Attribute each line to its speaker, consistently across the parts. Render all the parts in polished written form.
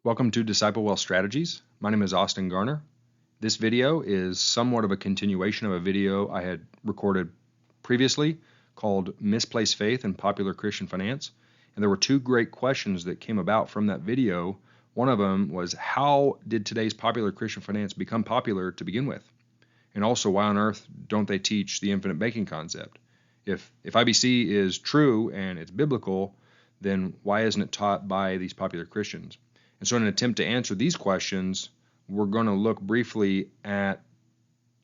Speaker 1: Welcome to Disciple Well Strategies. My name is Austin Garner. This video is somewhat of a continuation of a video I had recorded previously called Misplaced Faith in Popular Christian Finance. And there were two great questions that came about from that video. One of them was, how did today's popular Christian finance become popular to begin with? And also, why on earth don't they teach the infinite banking concept? If IBC is true and it's biblical, then why isn't it taught by these popular Christians? And so in an attempt to answer these questions, we're going to look briefly at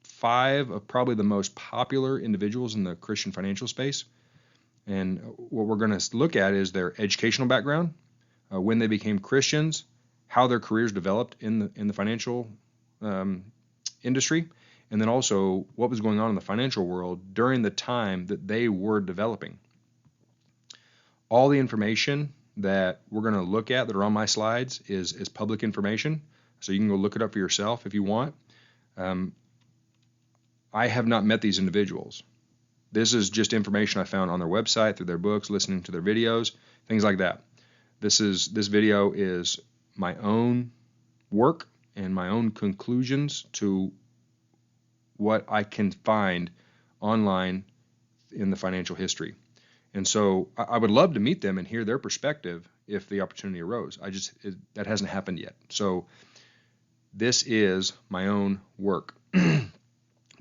Speaker 1: 5 of probably the most popular individuals in the Christian financial space. And what we're going to look at is their educational background, when they became Christians, how their careers developed in the financial industry, and then also what was going on in the financial world during the time that they were developing. All the information that we're going to look at that are on my slides is public information, so you can go look it up for yourself if you want. I have not met these individuals. This is just information I found on their website, through their books, listening to their videos, things like that. This video is my own work and my own conclusions to what I can find online in the financial history. And so I would love to meet them and hear their perspective if the opportunity arose. That hasn't happened yet. So this is my own work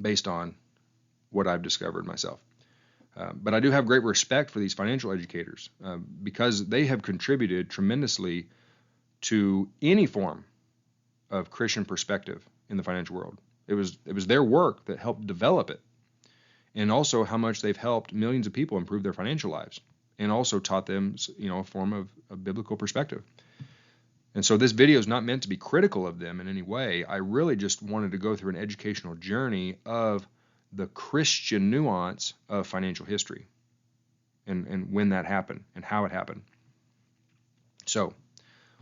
Speaker 1: based on what I've discovered myself. But I do have great respect for these financial educators because they have contributed tremendously to any form of Christian perspective in the financial world. It was their work that helped develop it. And also how much they've helped millions of people improve their financial lives, and also taught them, a form of biblical perspective. And so this video is not meant to be critical of them in any way. I really just wanted to go through an educational journey of the Christian nuance of financial history and when that happened and how it happened. So,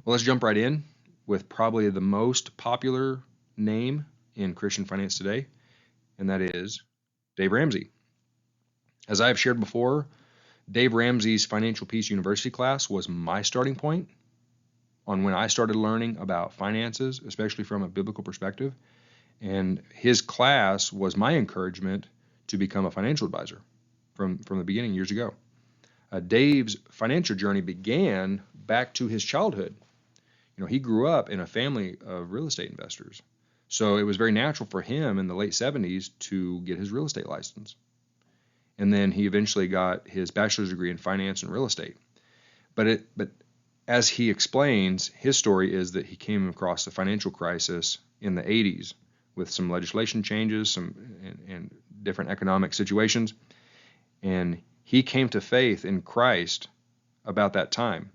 Speaker 1: let's jump right in with probably the most popular name in Christian finance today, and that is Dave Ramsey. As I have shared before, Dave Ramsey's Financial Peace University class was my starting point on when I started learning about finances, especially from a biblical perspective. And his class was my encouragement to become a financial advisor from the beginning years ago. Dave's financial journey began back to his childhood. He grew up in a family of real estate investors. So it was very natural for him in the late 70s to get his real estate license. And then he eventually got his bachelor's degree in finance and real estate. But as he explains, his story is that he came across the financial crisis in the 80s with some legislation changes, and different economic situations. And he came to faith in Christ about that time.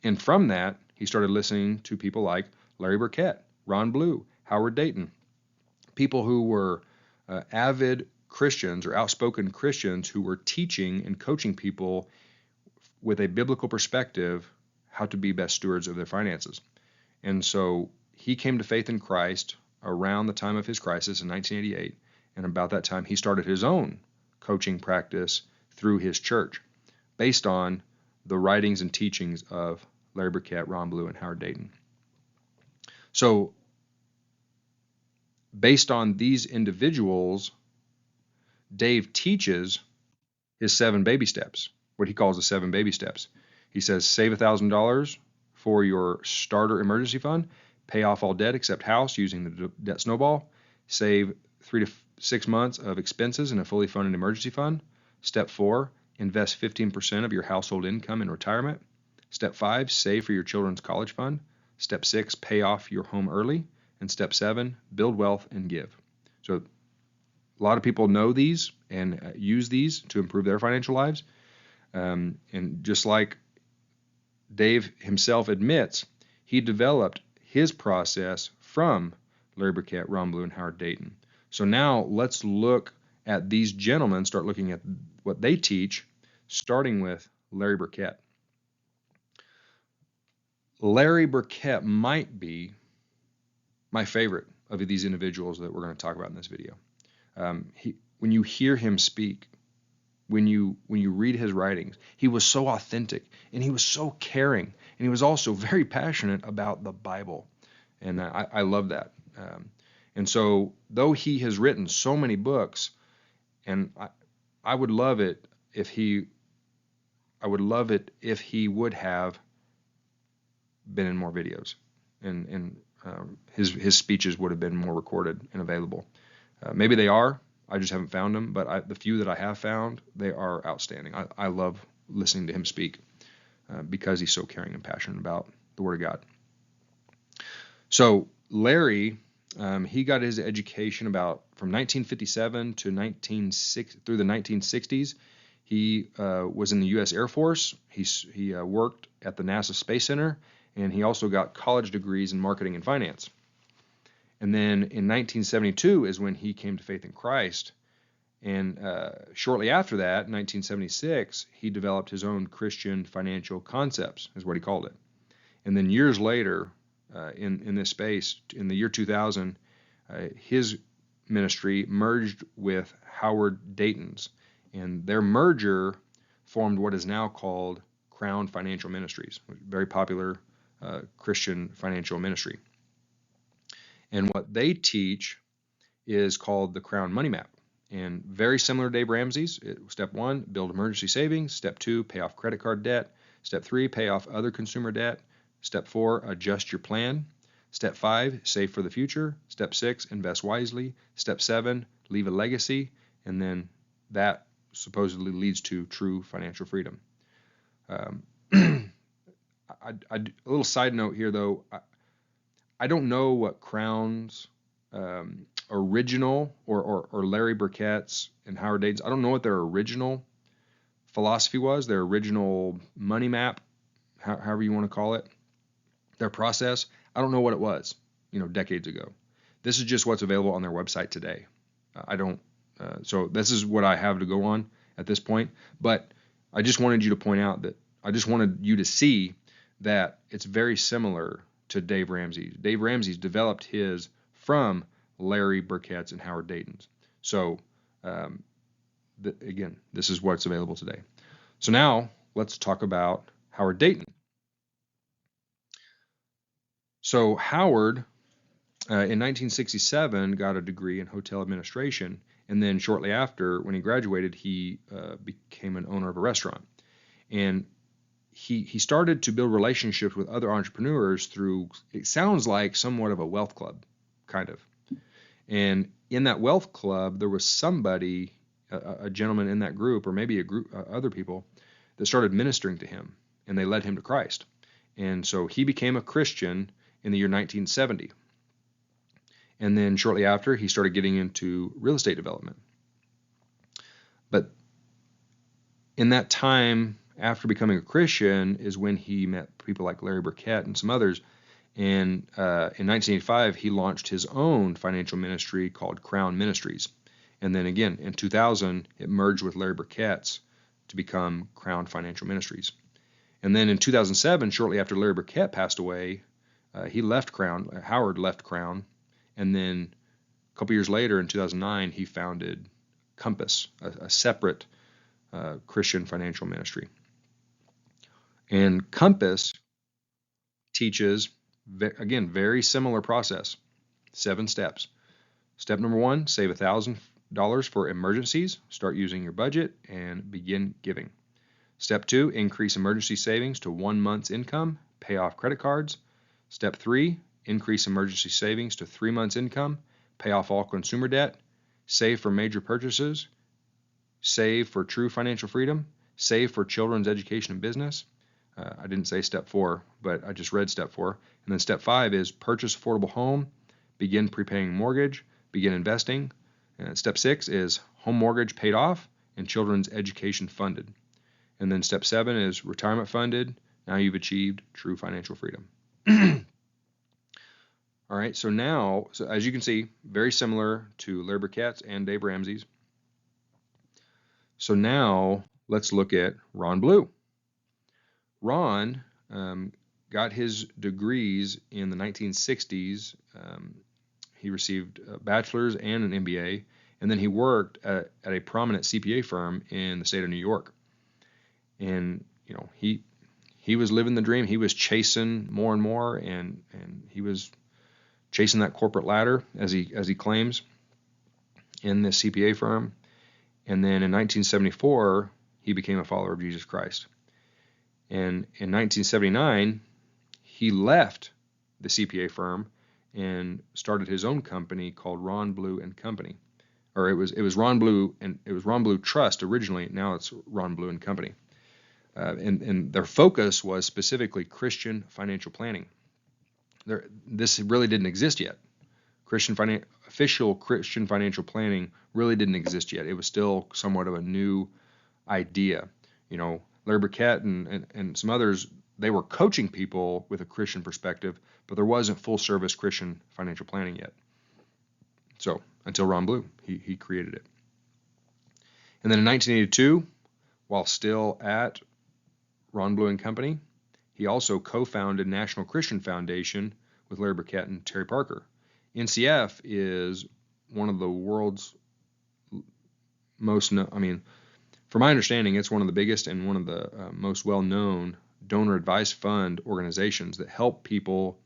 Speaker 1: And from that, he started listening to people like Larry Burkett, Ron Blue, Howard Dayton, people who were avid Christians or outspoken Christians who were teaching and coaching people with a biblical perspective how to be best stewards of their finances. And so he came to faith in Christ around the time of his crisis in 1988, and about that time he started his own coaching practice through his church based on the writings and teachings of Larry Burkett, Ron Blue, and Howard Dayton. So based on these individuals, Dave teaches his 7 baby steps, what he calls the 7 baby steps. He says, save $1,000 for your starter emergency fund, pay off all debt except house using the debt snowball, save 3 to 6 months of expenses in a fully funded emergency fund. Step 4, invest 15% of your household income in retirement. Step 5, save for your children's college fund. Step 6, pay off your home early. And step 7, build wealth and give. So a lot of people know these and use these to improve their financial lives. And just like Dave himself admits, he developed his process from Larry Burkett, Ron Blue, and Howard Dayton. So now let's look at these gentlemen, start looking at what they teach, starting with Larry Burkett. Larry Burkett might be my favorite of these individuals that we're going to talk about in this video. When you hear him speak, when you read his writings. He was so authentic, and he was so caring, and he was also very passionate about the Bible, and I love that. And so, though he has written so many books, and I would love it if he would have been in more videos, and his speeches would have been more recorded and available. Maybe they are. I just haven't found them, but the few that I have found, they are outstanding. I love listening to him speak because he's so caring and passionate about the Word of God. So Larry, he got his education from 1957 to through the 1960s. He was in the U.S. Air Force. He worked at the NASA Space Center, and he also got college degrees in marketing and finance. And then in 1972 is when he came to faith in Christ. And shortly after that, 1976, he developed his own Christian financial concepts, is what he called it. And then years later, in this space, in the year 2000, his ministry merged with Howard Dayton's. And their merger formed what is now called Crown Financial Ministries, a very popular Christian financial ministry. And what they teach is called the Crown Money Map. And very similar to Dave Ramsey's. Step 1, build emergency savings. Step 2, pay off credit card debt. Step 3, pay off other consumer debt. Step 4, adjust your plan. Step 5, save for the future. Step 6, invest wisely. Step 7, leave a legacy. And then that supposedly leads to true financial freedom. A little side note here, though. I don't know what Crown's original or Larry Burkett's and Howard Dayton's, I don't know what their original philosophy was, their original money map, however you want to call it, their process. I don't know what it was, decades ago. This is just what's available on their website today. So this is what I have to go on at this point. But I just wanted you to point out that I just wanted you to see that it's very similar to Dave Ramsey. Dave Ramsey's developed his from Larry Burkett's and Howard Dayton's. So again, this is what's available today. So now let's talk about Howard Dayton. So Howard, in 1967, got a degree in hotel administration, and then shortly after, when he graduated, he became an owner of a restaurant. And he started to build relationships with other entrepreneurs through, it sounds like, somewhat of a wealth club, kind of. And in that wealth club, there was somebody, a gentleman in that group, or maybe a group, other people, that started ministering to him, and they led him to Christ. And so he became a Christian in the year 1970. And then shortly after, he started getting into real estate development. But in that time, after becoming a Christian, is when he met people like Larry Burkett and some others. And in 1985, he launched his own financial ministry called Crown Ministries. And then again, in 2000, it merged with Larry Burkett's to become Crown Financial Ministries. And then in 2007, shortly after Larry Burkett passed away, he left Crown. Howard left Crown. And then a couple years later, in 2009, he founded Compass, a separate Christian financial ministry. And Compass teaches, again, very similar process, 7 steps. Step number 1, save $1,000 for emergencies. Start using your budget and begin giving. Step 2, increase emergency savings to 1 month's income. Pay off credit cards. Step 3, increase emergency savings to 3 months' income. Pay off all consumer debt. Save for major purchases. Save for true financial freedom. Save for children's education and business. I didn't say step 4, but I just read step 4. And then step 5 is purchase affordable home, begin prepaying mortgage, begin investing. And step 6 is home mortgage paid off and children's education funded. And then step 7 is retirement funded. Now you've achieved true financial freedom. All right, so now, as you can see, very similar to Larry Burkett's and Dave Ramsey's. So now let's look at Ron Blue. Ron got his degrees in the 1960s. He received a bachelor's and an MBA, And then he worked at a prominent CPA firm in the state of New York. And, he was living the dream. He was chasing more and more, and he was chasing that corporate ladder, as he claims, in this CPA firm. And then in 1974, he became a follower of Jesus Christ. And in 1979, he left the CPA firm and started his own company called Ron Blue and Company. Or it was Ron Blue, and it was Ron Blue Trust originally. Now it's Ron Blue and Company. And their focus was specifically Christian financial planning. This really didn't exist yet. Official Christian financial planning really didn't exist yet. It was still somewhat of a new idea. Larry Burkett and some others, they were coaching people with a Christian perspective, but there wasn't full service Christian financial planning yet. So until Ron Blue, he created it. And then in 1982, while still at Ron Blue and Company, he also co-founded National Christian Foundation with Larry Burkett and Terry Parker. NCF is one of the world's from my understanding, it's one of the biggest and one of the most well-known donor advised fund organizations that help people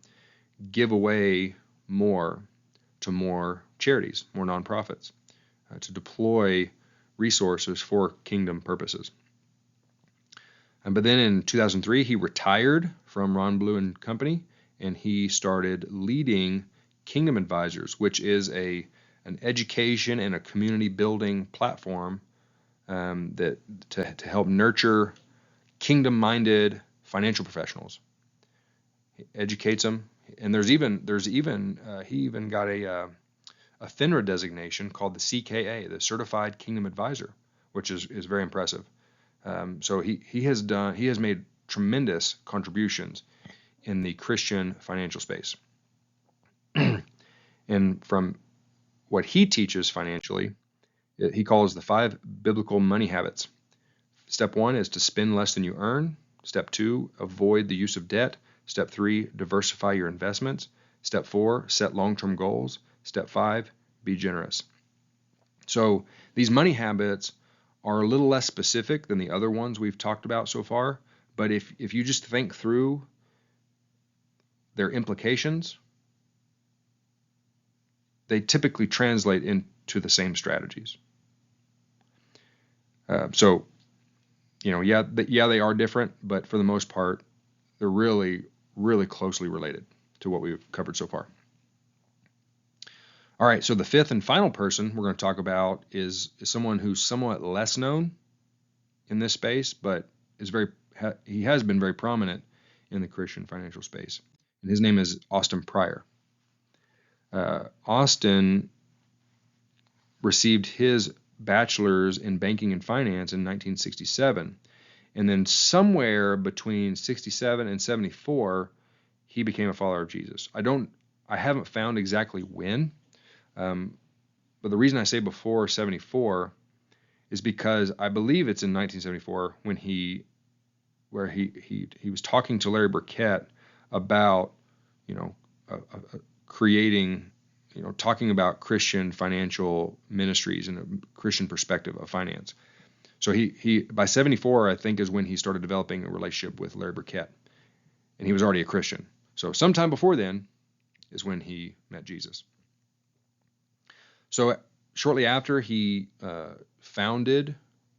Speaker 1: give away more to more charities, more nonprofits, to deploy resources for kingdom purposes. But then in 2003, he retired from Ron Blue and Company, and he started leading Kingdom Advisors, which is an education and a community building platform that to help nurture kingdom-minded financial professionals. He educates them, and he even got a FINRA designation called the CKA, the Certified Kingdom Advisor, which is very impressive. So he has made tremendous contributions in the Christian financial space. And from what he teaches financially, he calls the 5 biblical money habits. Step 1 is to spend less than you earn. Step 2, avoid the use of debt. Step 3, diversify your investments. Step 4, set long-term goals. Step 5, be generous. So these money habits are a little less specific than the other ones we've talked about so far, but if you just think through their implications, they typically translate into the same strategies. So, they are different, but for the most part, they're really, really closely related to what we've covered so far. All right, so the fifth and final person we're going to talk about is someone who's somewhat less known in this space, but he has been very prominent in the Christian financial space. And his name is Austin Pryor. Austin received his bachelor's in banking and finance in 1967, and then somewhere between 67 and 74, he became a follower of Jesus. I haven't found exactly when. But the reason I say before 74 is because I believe it's in 1974 where he was talking to Larry Burkett about, creating, talking about Christian financial ministries and a Christian perspective of finance. So he by 74, I think, is when he started developing a relationship with Larry Burkett, and he was already a Christian. So sometime before then is when he met Jesus. So shortly after, he founded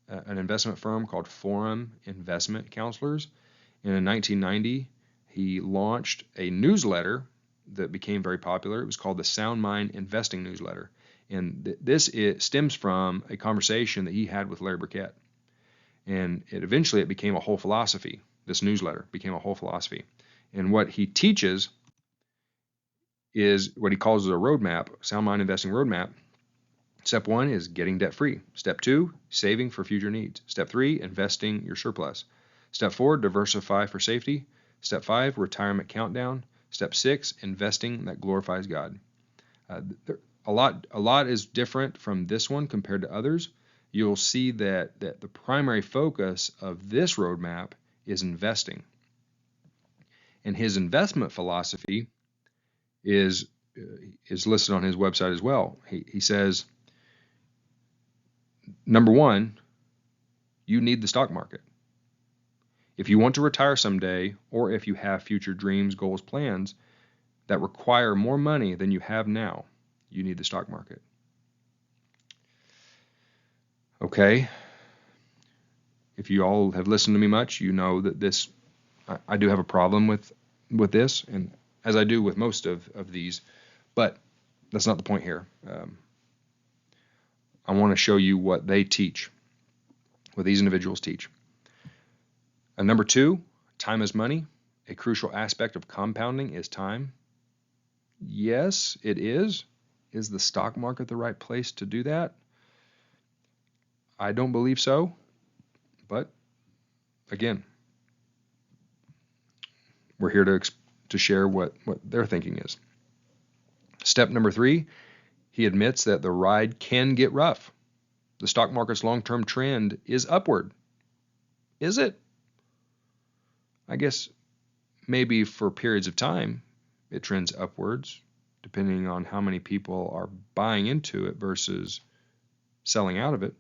Speaker 1: an investment firm called Forum Investment Counselors. And in 1990, he launched a newsletter that became very popular. It was called the Sound Mind Investing Newsletter. And this stems from a conversation that he had with Larry Burkett. And eventually it became a whole philosophy. This newsletter became a whole philosophy. And what he teaches is what he calls a roadmap, Sound Mind Investing Roadmap. Step 1 is getting debt free. Step 2, saving for future needs. Step 3, investing your surplus. Step 4, diversify for safety. Step 5, retirement countdown. Step 6, investing that glorifies God. A lot is different from this one compared to others. You'll see that the primary focus of this roadmap is investing. And his investment philosophy is listed on his website as well. He says, Number one, you need the stock market. If you want to retire someday, or if you have future dreams, goals, plans that require more money than you have now, you need the stock market. Okay. If you all have listened to me much, you know that I do have a problem with this, and as I do with most of these, but that's not the point here. I want to show you what they teach, what these individuals teach. And number two, time is money. A crucial aspect of compounding is time. Yes, it is. Is the stock market the right place to do that? I don't believe so. But again, we're here to share what their thinking is. Step number three, he admits that the ride can get rough. The stock market's long-term trend is upward. Is it? I guess maybe for periods of time it trends upwards, depending on how many people are buying into it versus selling out of it.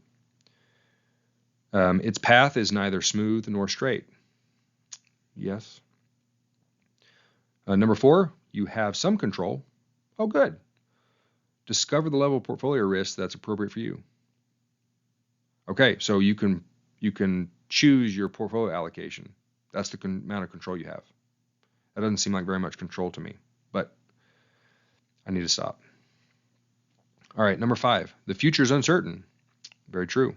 Speaker 1: Its path is neither smooth nor straight. Yes. Number four, you have some control. Oh, good. Discover the level of portfolio risk that's appropriate for you. Okay, so you can choose your portfolio allocation. That's the amount of control you have. That doesn't seem like very much control to me, but I need to stop. All right, number five, the future is uncertain. Very true.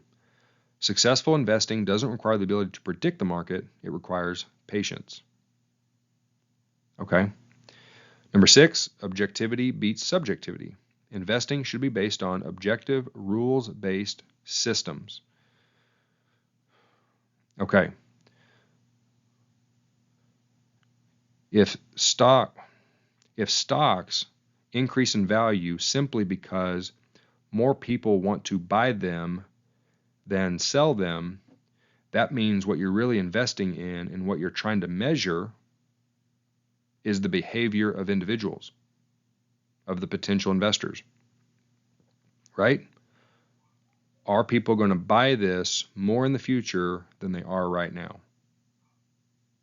Speaker 1: Successful investing doesn't require the ability to predict the market. It requires patience. Okay. Number six, objectivity beats subjectivity. Investing should be based on objective, rules-based systems. Okay. If stocks increase in value simply because more people want to buy them than sell them, that means what you're really investing in and what you're trying to measure is the behavior of individuals, of the potential investors, right? Are people going to buy this more in the future than they are right now?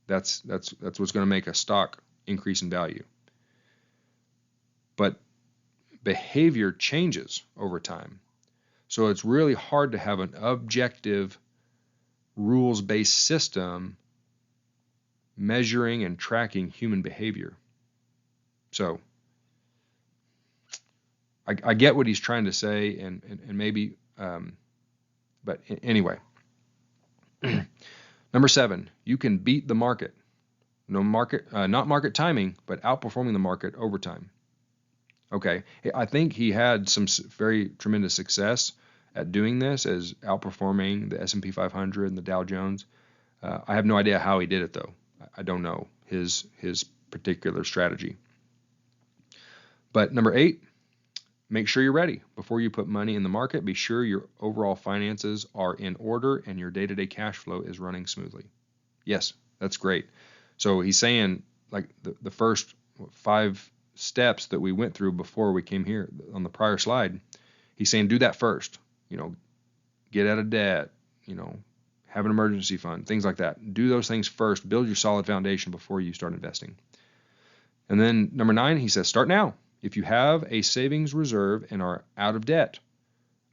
Speaker 1: That's what's going to make a stock increase in value. But behavior changes over time. So it's really hard to have an objective, rules-based system measuring and tracking human behavior. So I get what he's trying to say, and maybe, but anyway. Number seven, you can beat the market. Not market timing, but outperforming the market over time. Okay, I think he had some very tremendous success at doing this, as outperforming the S&P 500 and the Dow Jones. I have no idea how he did it, though. I don't know his particular strategy. But number eight, make sure you're ready. Before you put money in the market, be sure your overall finances are in order and your day-to-day cash flow is running smoothly. Yes, that's great. So he's saying, like the first 5 steps that we went through before we came here on the prior slide, he's saying do that first. Get out of debt, have an emergency fund, things like that. Do those things first. Build your solid foundation before you start investing. And then number 9, he says, start now. If you have a savings reserve and are out of debt,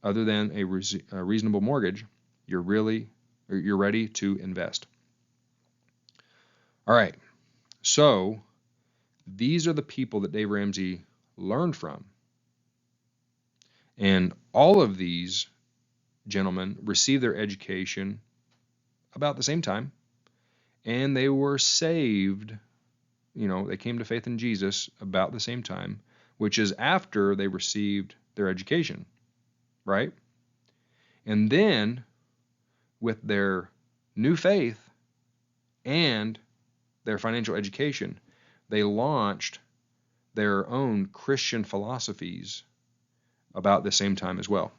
Speaker 1: other than a reasonable mortgage, you're ready to invest. All right. So these are the people that Dave Ramsey learned from. And all of these gentlemen received their education about the same time, and they were saved. They came to faith in Jesus about the same time, which is after they received their education, right? And then with their new faith and their financial education, they launched their own Christian philosophies about the same time as well.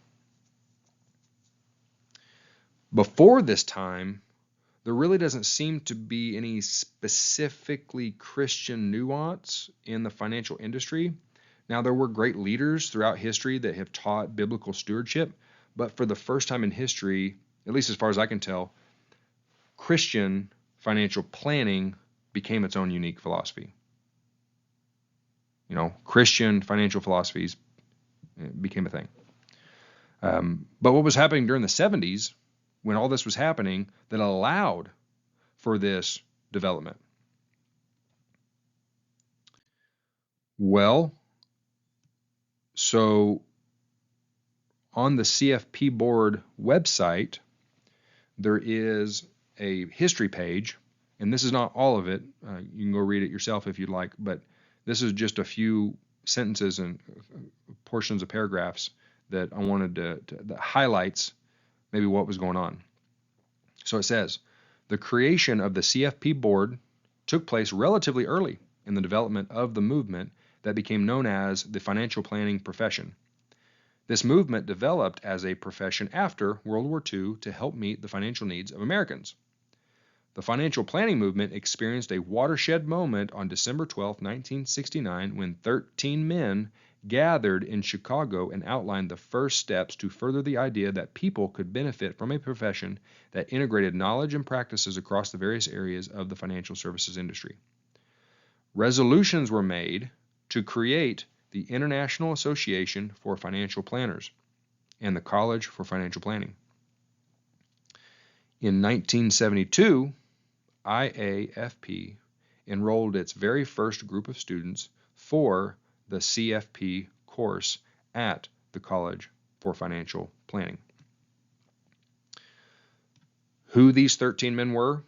Speaker 1: Before this time, there really doesn't seem to be any specifically Christian nuance in the financial industry. Now, there were great leaders throughout history that have taught biblical stewardship, But for the first time in history, at least as far as I can tell, Christian financial planning became its own unique philosophy. Christian financial philosophies became a thing. But what was happening during the 70s, when all this was happening, that allowed for this development? Well, so on the CFP board website, there is a history page, and this is not all of it. You can go read it yourself if you'd like, but this is just a few sentences and portions of paragraphs that I wanted that highlights maybe what was going on. So it says, the creation of the CFP board took place relatively early in the development of the movement that became known as the financial planning profession. This movement developed as a profession after World War II to help meet the financial needs of Americans. The financial planning movement experienced a watershed moment on December 12, 1969, when 13 men gathered in Chicago and outlined the first steps to further the idea that people could benefit from a profession that integrated knowledge and practices across the various areas of the financial services industry. Resolutions were made to create the International Association for Financial Planners and the College for Financial Planning. In 1972, IAFP enrolled its very first group of students for the CFP course at the College for Financial Planning. Who these 13 men were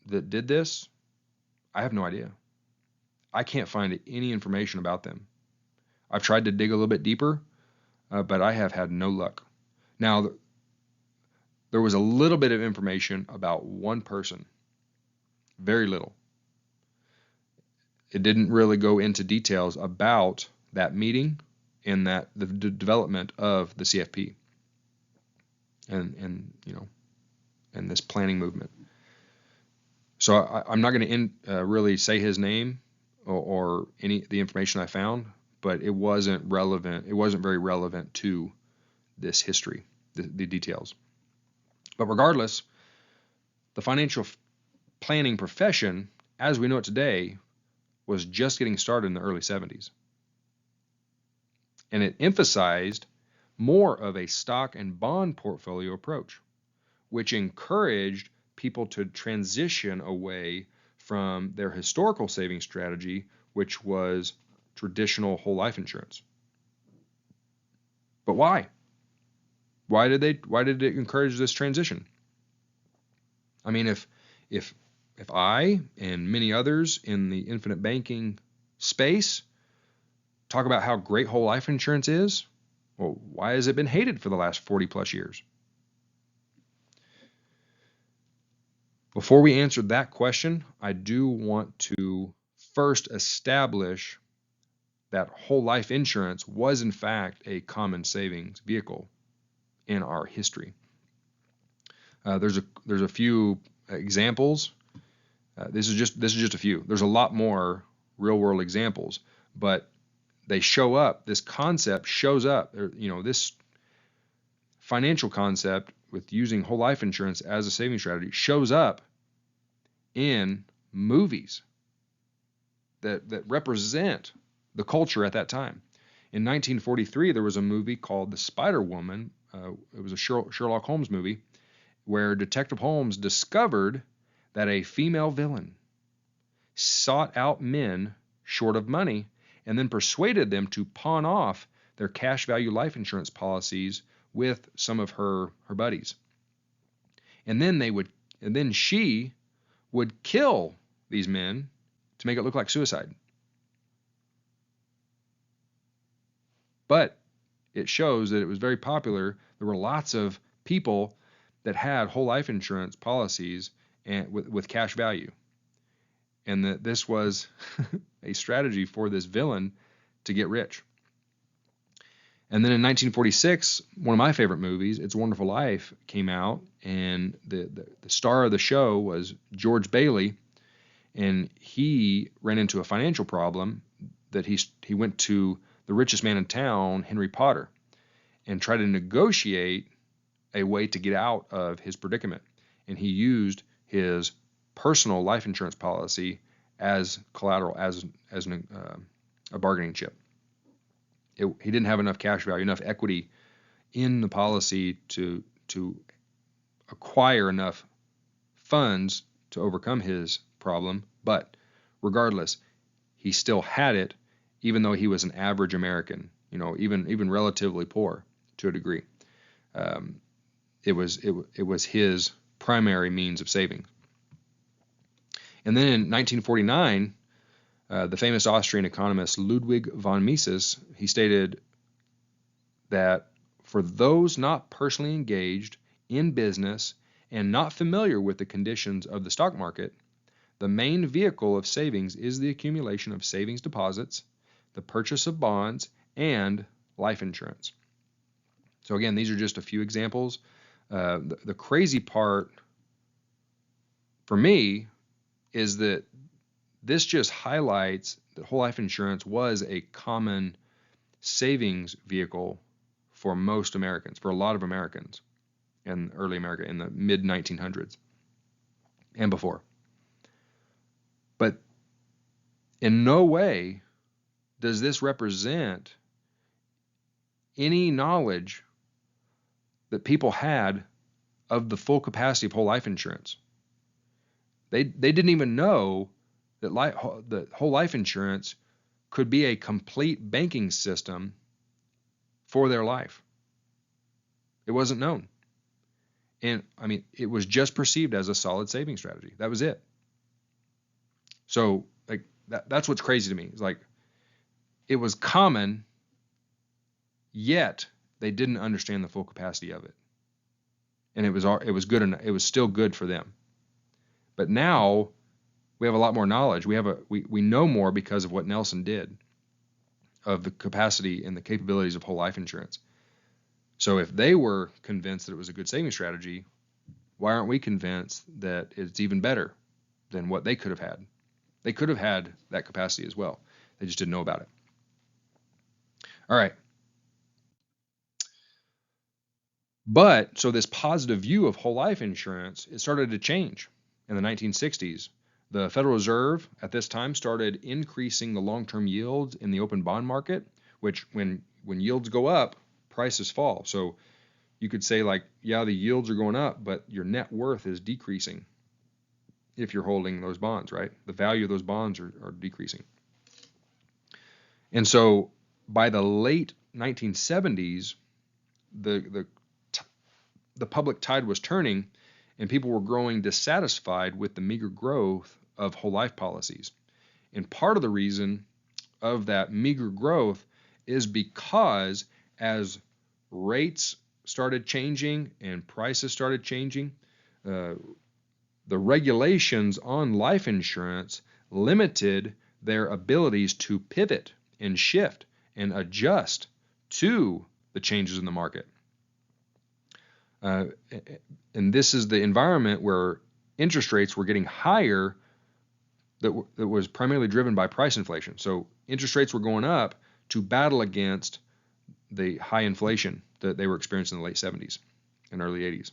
Speaker 1: that did this, I have no idea. I can't find any information about them. I've tried to dig a little bit deeper, but I have had no luck. Now, there was a little bit of information about one person, very little. It didn't really go into details about that meeting and the development of the CFP and this planning movement. So I'm not going to really say his name or any the information I found, but it wasn't relevant. It wasn't very relevant to this history, the details. But regardless, the financial planning profession, as we know it today, was just getting started in the early 70s. And it emphasized more of a stock and bond portfolio approach, which encouraged people to transition away from their historical saving strategy, which was traditional whole life insurance. But why? Why did it encourage this transition? I mean, if I and many others in the infinite banking space talk about how great whole life insurance is, well, why has it been hated for the last 40 plus years? Before we answer that question, I do want to first establish that whole life insurance was in fact a common savings vehicle in our history. There's a few examples. This is just a few. There's a lot more real world examples, but they show up. This concept shows up. This financial concept with using whole life insurance as a saving strategy shows up in movies that represent the culture at that time. In 1943, there was a movie called The Spider Woman. It was a Sherlock Holmes movie where Detective Holmes discovered that a female villain sought out men short of money and then persuaded them to pawn off their cash value life insurance policies with some of her buddies. And then she would kill these men to make it look like suicide. But it shows that it was very popular. There were lots of people that had whole life insurance policies and with cash value. And that this was a strategy for this villain to get rich. And then in 1946, one of my favorite movies, It's a Wonderful Life, came out, and the star of the show was George Bailey, and he ran into a financial problem that he went to the richest man in town, Henry Potter, and try to negotiate a way to get out of his predicament. And he used his personal life insurance policy as collateral, as a bargaining chip. He didn't have enough cash value, enough equity in the policy to acquire enough funds to overcome his problem. But regardless, he still had it, even though he was an average American, even relatively poor to a degree. It was his primary means of saving. And then in 1949, the famous Austrian economist Ludwig von Mises, he stated that for those not personally engaged in business and not familiar with the conditions of the stock market, the main vehicle of savings is the accumulation of savings deposits, the purchase of bonds, and life insurance. So again, these are just a few examples. The crazy part for me is that this just highlights that whole life insurance was a common savings vehicle for most Americans, for a lot of Americans in early America in the mid 1900s and before. But in no way does this represent any knowledge that people had of the full capacity of whole life insurance. They didn't even know that whole life insurance could be a complete banking system for their life. It wasn't known. And I mean, it was just perceived as a solid saving strategy. That was it. So like that's what's crazy to me. It's like it was common, yet they didn't understand the full capacity of it. And it was good enough. It was still good for them. But now we have a lot more knowledge. We know more because of what Nelson did, of the capacity and the capabilities of whole life insurance. So if they were convinced that it was a good saving strategy, why aren't we convinced that it's even better than what they could have had? They could have had that capacity as well. They just didn't know about it. All right. But so this positive view of whole life insurance, it started to change in the 1960s. The Federal Reserve at this time started increasing the long-term yields in the open bond market, which when yields go up, prices fall. So you could say like, yeah, the yields are going up, but your net worth is decreasing if you're holding those bonds, right? The value of those bonds are decreasing. And so by the late 1970s, the public tide was turning, and people were growing dissatisfied with the meager growth of whole life policies. And part of the reason of that meager growth is because as rates started changing and prices started changing, the regulations on life insurance limited their abilities to pivot and shift and adjust to the changes in the market. And this is the environment where interest rates were getting higher that was primarily driven by price inflation. So interest rates were going up to battle against the high inflation that they were experiencing in the late 70s and early 80s.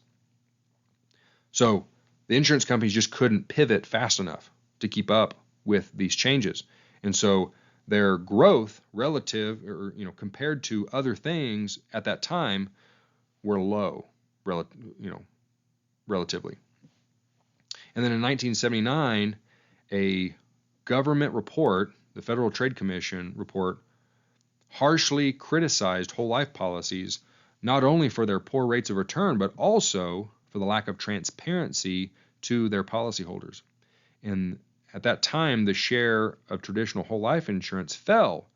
Speaker 1: So the insurance companies just couldn't pivot fast enough to keep up with these changes. And so their growth relative or compared to other things at that time were low, relatively. And then in 1979, a government report, the Federal Trade Commission report, harshly criticized whole life policies, not only for their poor rates of return, but also for the lack of transparency to their policyholders. And at that time, the share of traditional whole life insurance fell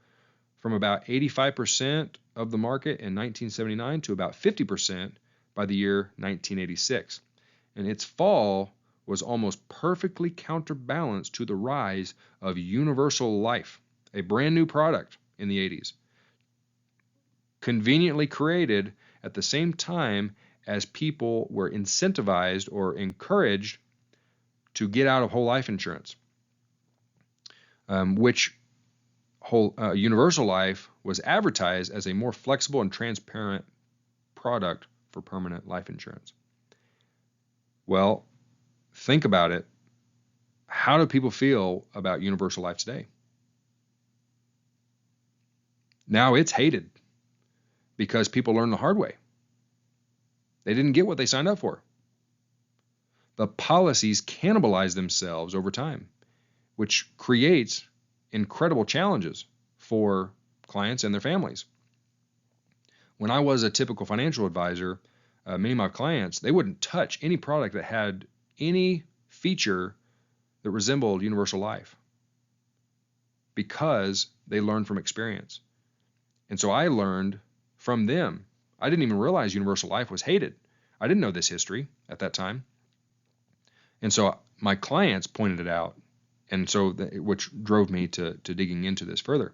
Speaker 1: from about 85% of the market in 1979 to about 50% by the year 1986. And its fall was almost perfectly counterbalanced to the rise of universal life, a brand new product in the 80s, conveniently created at the same time as people were incentivized or encouraged to get out of whole life insurance, which universal life was advertised as a more flexible and transparent product for permanent life insurance. Well, think about it. How do people feel about universal life today? Now it's hated because people learned the hard way. They didn't get what they signed up for. The policies cannibalize themselves over time, which creates incredible challenges for clients and their families. When I was a typical financial advisor, many of my clients, they wouldn't touch any product that had any feature that resembled universal life because they learned from experience. And so I learned from them. I didn't even realize universal life was hated. I didn't know this history at that time. And so my clients pointed it out, and so which drove me to digging into this further.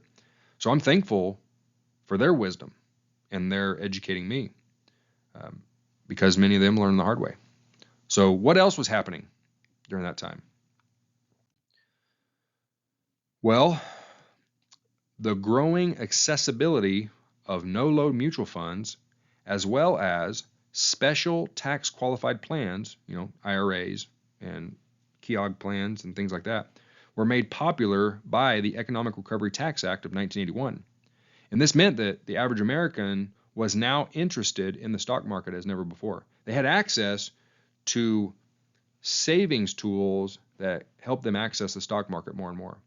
Speaker 1: So I'm thankful for their wisdom and their educating me because many of them learned the hard way. So what else was happening during that time? Well, the growing accessibility of no-load mutual funds, as well as special tax qualified plans, IRAs and KEOG plans and things like that, were made popular by the Economic Recovery Tax Act of 1981. And this meant that the average American was now interested in the stock market as never before. They had access to savings tools that helped them access the stock market more and more.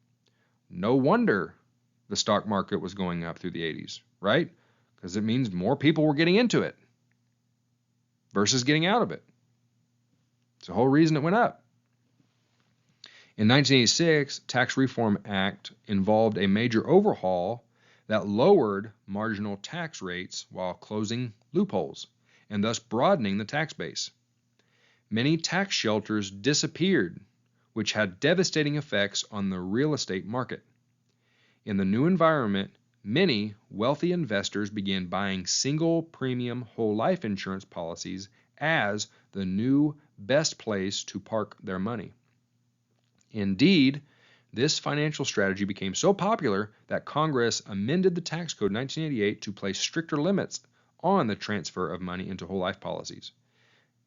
Speaker 1: No wonder the stock market was going up through the 80s, right? Because it means more people were getting into it versus getting out of it. It's the whole reason it went up. In 1986, Tax Reform Act involved a major overhaul that lowered marginal tax rates while closing loopholes and thus broadening the tax base. Many tax shelters disappeared, which had devastating effects on the real estate market. In the new environment, many wealthy investors began buying single premium whole life insurance policies as the new best place to park their money. Indeed, this financial strategy became so popular that Congress amended the tax code in 1988 to place stricter limits on the transfer of money into whole life policies.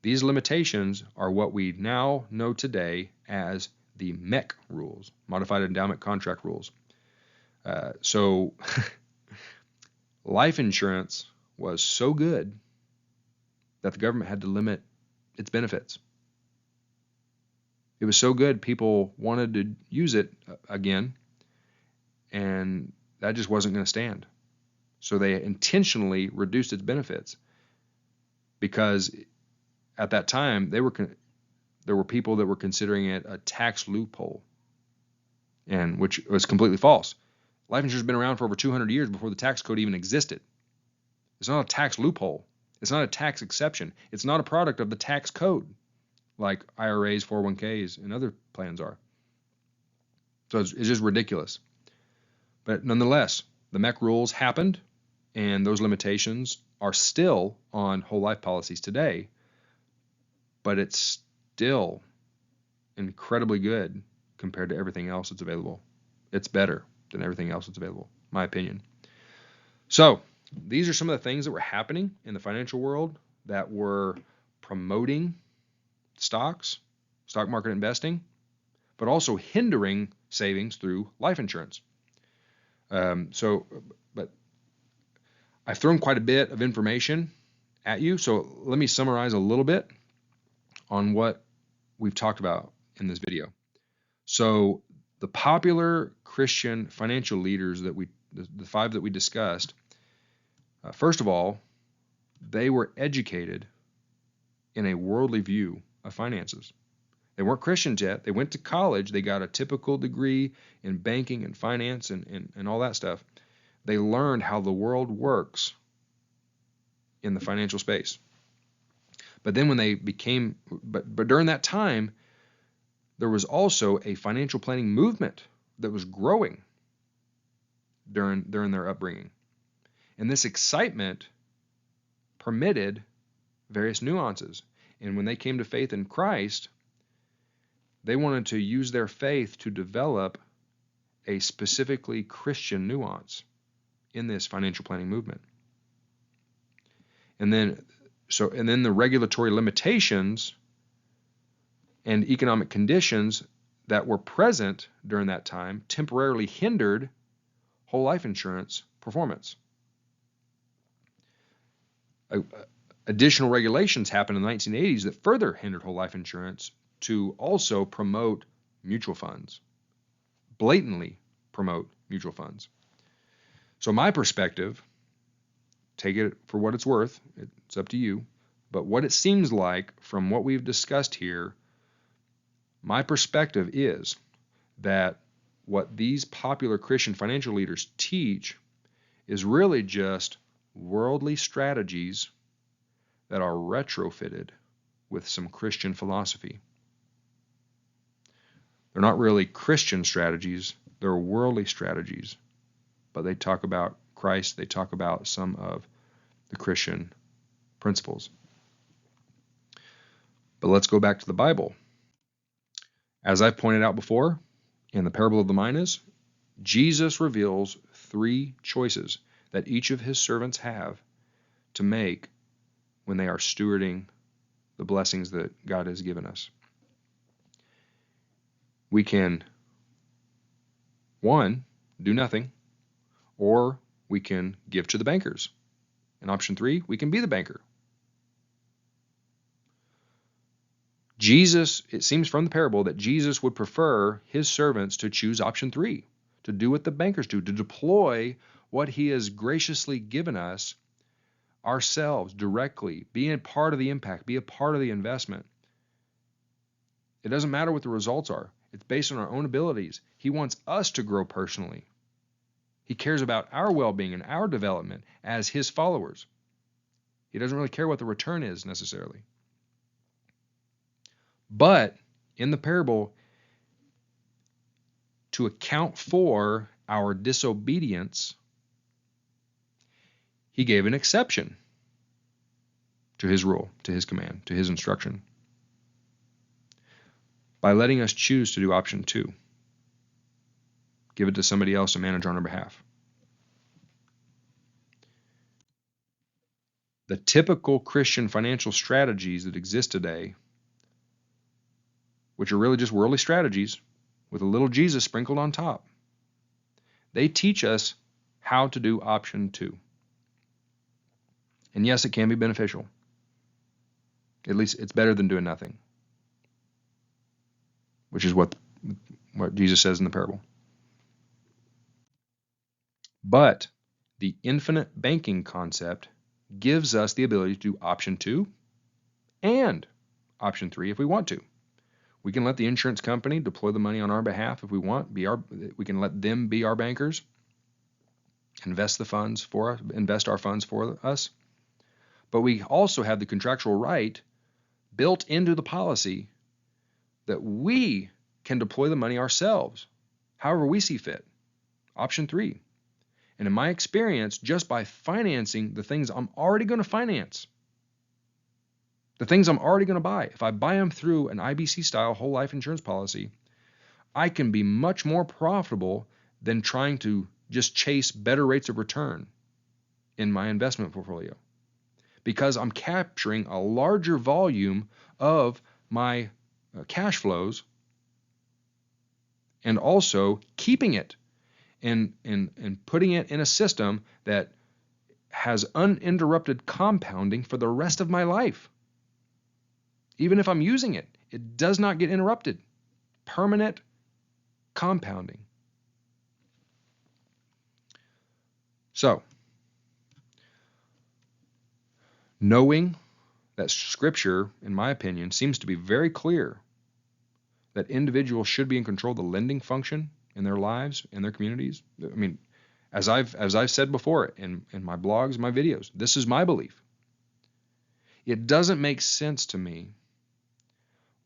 Speaker 1: These limitations are what we now know today as the MEC rules, Modified Endowment Contract Rules. So life insurance was so good that the government had to limit its benefits. It was so good, people wanted to use it again, and that just wasn't going to stand. So they intentionally reduced its benefits because at that time there were people that were considering it a tax loophole, and which was completely false. Life insurance has been around for over 200 years before the tax code even existed. It's not a tax loophole. It's not a tax exception. It's not a product of the tax code like IRAs, 401ks, and other plans are. So it's just ridiculous. But nonetheless, the MEC rules happened, and those limitations are still on whole life policies today, but it's still incredibly good compared to everything else that's available. It's better than everything else that's available, my opinion. So these are some of the things that were happening in the financial world that were promoting stocks, stock market investing, but also hindering savings through life insurance. But I've thrown quite a bit of information at you, so let me summarize a little bit on what we've talked about in this video. So the popular Christian financial leaders that the five that we discussed, first of all, they were educated in a worldly view of finances. They weren't Christians yet. They went to college. They got a typical degree in banking and finance and all that stuff. They learned how the world works in the financial space. But then when they became, but during that time, there was also a financial planning movement that was growing during their upbringing. And this excitement permitted various nuances. And when they came to faith in Christ, they wanted to use their faith to develop a specifically Christian nuance in this financial planning movement. And then the regulatory limitations and economic conditions that were present during that time temporarily hindered whole life insurance performance. Additional regulations happened in the 1980s that further hindered whole life insurance to also promote mutual funds, blatantly promote mutual funds. So my perspective, take it for what it's worth, it's up to you, but what it seems like from what we've discussed here, my perspective is that what these popular Christian financial leaders teach is really just worldly strategies that are retrofitted with some Christian philosophy. They're not really Christian strategies, they're worldly strategies. But they talk about Christ, they talk about some of the Christian principles. But let's go back to the Bible. As I pointed out before, in the parable of the minas, Jesus reveals 3 choices that each of his servants have to make when they are stewarding the blessings that God has given us. We can, 1, do nothing, or we can give to the bankers. And option 3, we can be the banker. Jesus, it seems from the parable that Jesus would prefer his servants to choose option 3, to do what the bankers do, to deploy what he has graciously given us ourselves directly, be a part of the impact, be a part of the investment. It doesn't matter what the results are. It's based on our own abilities. He wants us to grow personally. He cares about our well-being and our development as his followers. He doesn't really care what the return is necessarily. But in the parable, to account for our disobedience, he gave an exception to his rule, to his command, to his instruction, by letting us choose to do option 2. Give it to somebody else to manage on our behalf. The typical Christian financial strategies that exist today, which are really just worldly strategies with a little Jesus sprinkled on top, they teach us how to do option 2. And yes, it can be beneficial. At least it's better than doing nothing, which is what Jesus says in the parable. But the infinite banking concept gives us the ability to do option 2 and option 3 if we want to. We can let the insurance company deploy the money on our behalf if we want. We can let them be our bankers, invest our funds for us. But we also have the contractual right built into the policy that we can deploy the money ourselves, however we see fit. Option 3. And in my experience, just by financing the things I'm already going to finance, the things I'm already going to buy, if I buy them through an IBC-style whole life insurance policy, I can be much more profitable than trying to just chase better rates of return in my investment portfolio, because I'm capturing a larger volume of my cash flows and also keeping it and putting it in a system that has uninterrupted compounding for the rest of my life. Even if I'm using it, it does not get interrupted. Permanent compounding. So, knowing that Scripture, in my opinion, seems to be very clear that individuals should be in control of the lending function in their lives, in their communities. I mean, as I've said before in my blogs, my videos, this is my belief. It doesn't make sense to me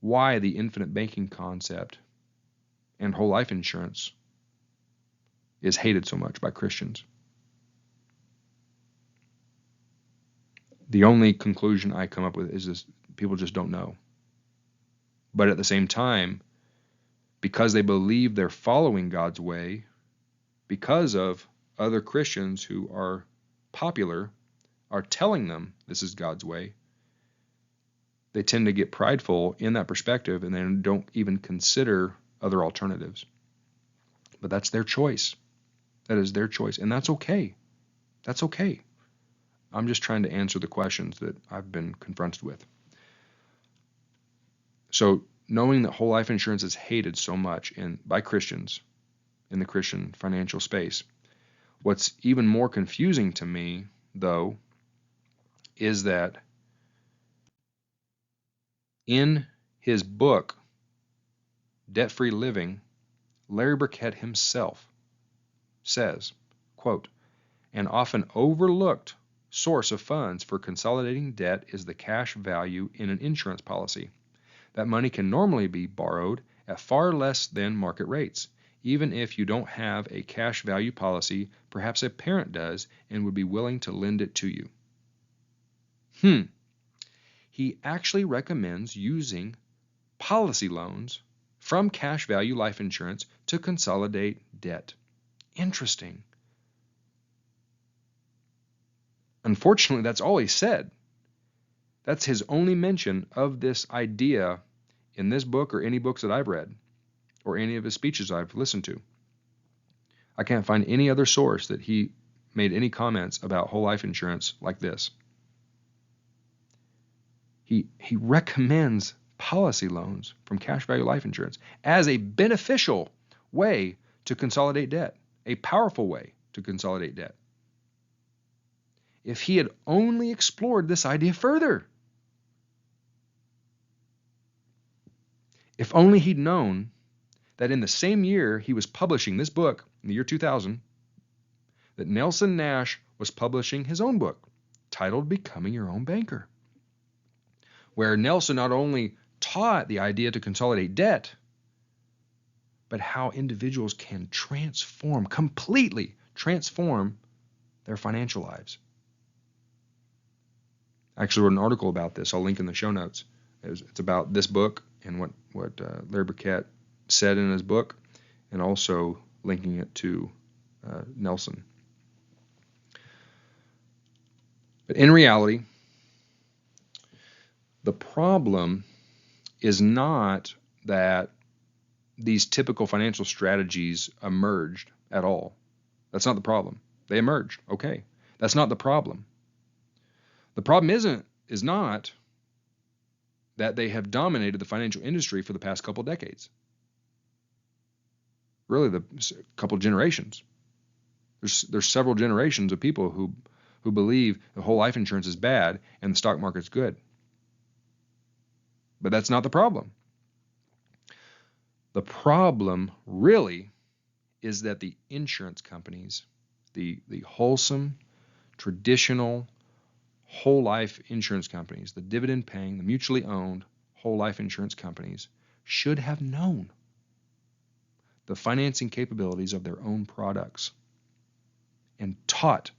Speaker 1: why the infinite banking concept and whole life insurance is hated so much by Christians. The only conclusion I come up with is this: people just don't know. But at the same time, because they believe they're following God's way, because of other Christians who are popular, are telling them this is God's way, they tend to get prideful in that perspective and then don't even consider other alternatives. But that's their choice. That is their choice. And that's okay. That's okay. I'm just trying to answer the questions that I've been confronted with. So knowing that whole life insurance is hated so much by Christians in the Christian financial space, what's even more confusing to me, though, is that in his book, Debt-Free Living, Larry Burkett himself says, quote, "An often overlooked source of funds for consolidating debt is the cash value in an insurance policy. That money can normally be borrowed at far less than market rates. Even if you don't have a cash value policy, perhaps a parent does and would be willing to lend it to you." He actually recommends using policy loans from cash value life insurance to consolidate debt. Interesting. Unfortunately, that's all he said. That's his only mention of this idea in this book or any books that I've read or any of his speeches I've listened to. I can't find any other source that he made any comments about whole life insurance like this. He recommends policy loans from cash value life insurance as a beneficial way to consolidate debt, a powerful way to consolidate debt. If he had only explored this idea further, if only he'd known that in the same year he was publishing this book, in the year 2000, that Nelson Nash was publishing his own book titled Becoming Your Own Banker, where Nelson not only taught the idea to consolidate debt, but how individuals can completely transform their financial lives. I actually wrote an article about this. I'll link in the show notes. It's about this book and what Larry Burkett said in his book, and also linking it to Nelson. But in reality, the problem is not that these typical financial strategies emerged at all. That's not the problem. They emerged. Okay. That's not the problem. The problem is not that they have dominated the financial industry for the past couple decades. Really, the couple generations. There's several generations of people who believe the whole life insurance is bad and the stock market's good. But that's not the problem. The problem really is that the insurance companies, the wholesome, traditional, whole life insurance companies, the dividend paying, the mutually owned whole life insurance companies, should have known the financing capabilities of their own products and taught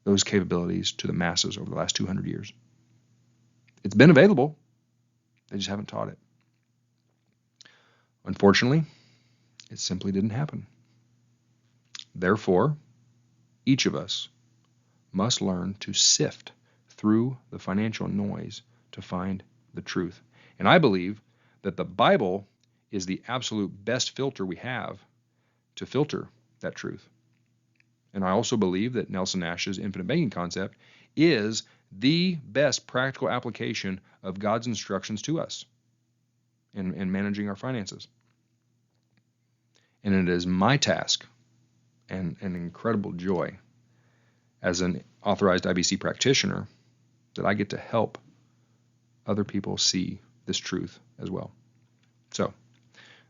Speaker 1: those capabilities to the masses over the last 200 years. It's been available. They just haven't taught it. Unfortunately, it simply didn't happen. Therefore, each of us must learn to sift through the financial noise to find the truth. And I believe that the Bible is the absolute best filter we have to filter that truth. And I also believe that Nelson Nash's infinite banking concept is the best practical application of God's instructions to us in managing our finances. And it is my task and an incredible joy as an authorized IBC practitioner that I get to help other people see this truth as well. So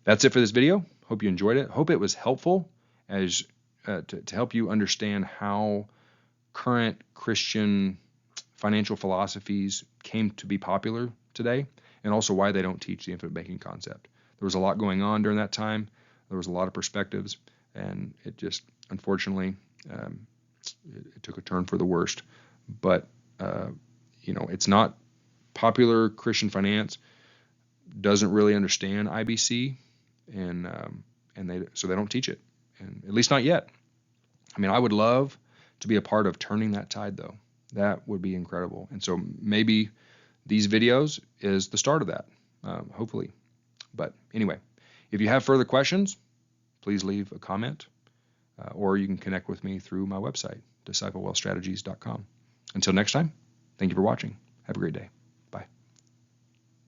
Speaker 1: that's it for this video. Hope you enjoyed it. Hope it was helpful as to help you understand how current Christian financial philosophies came to be popular today, and also why they don't teach the infinite banking concept. There was a lot going on during that time. There was a lot of perspectives, and it just, unfortunately, it took a turn for the worst. But, it's not popular Christian finance, doesn't really understand IBC, and so they don't teach it, and at least not yet. I mean, I would love to be a part of turning that tide, though. That would be incredible. And so maybe these videos is the start of that, hopefully. But anyway, if you have further questions, please leave a comment, or you can connect with me through my website, disciplewealthstrategies.com. Until next time, thank you for watching. Have a great day.